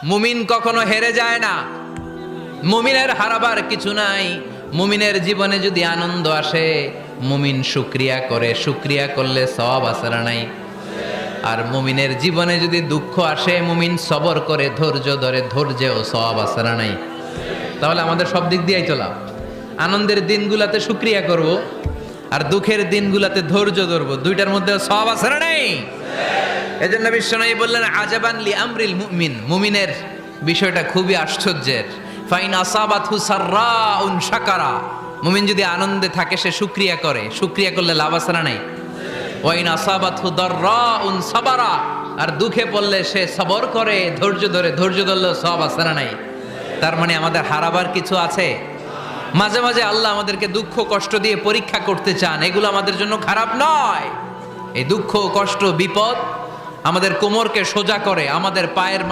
মুমিন কখনো হেরে যায় না। মুমিনের হারাবার কিছু নাই। মুমিনের জীবনে যদি আনন্দ আসে, মুমিন শুকরিয়া করে, শুকরিয়া করলে সওয়াব আছে না নাই? আর মুমিনের জীবনে যদি দুঃখ আসে, মুমিন সবর করে, ধৈর্য ধরে, ধৈর্যেও সওয়াব আছে না নাই? তাহলে আমাদের সব দিক দিয়েই তো লাভ। আনন্দের দিনগুলাতে শুকরিয়া করব, আর দুঃখের দিনগুলাতে ধৈর্য ধরবো, দুইটার মধ্যে সওয়াব আছে না নাই? এজন্য বিশ্বনবী বললেন, আজাবান লি আমরিল মুমিন, মুমিনের বিষয়টা খুবই আশ্চর্যের। ফাইন আসাবাতহু সাররাউন শাকারা, মুমিন যদি আনন্দে থাকে সে শুকরিয়া করে, শুকরিয়া করলে লাভ আছে না নাই? ওয়াইন আসাবাতহু দাররাউন সাবারা, আর দুঃখে পড়লে সে সবর করে, ধৈর্য ধরে, ধৈর্য ধরলে সওয়াব আছে না নাই? তার মানে আমাদের হারাবার কিছু আছে। মাঝে মাঝে আল্লাহ আমাদেরকে দুঃখ কষ্ট দিয়ে পরীক্ষা করতে চান, এগুলো আমাদের জন্য খারাপ নয়। এই দুঃখ কষ্ট বিপদ আমাদের কোমরকে সোজা করে, আমাদের পায়ের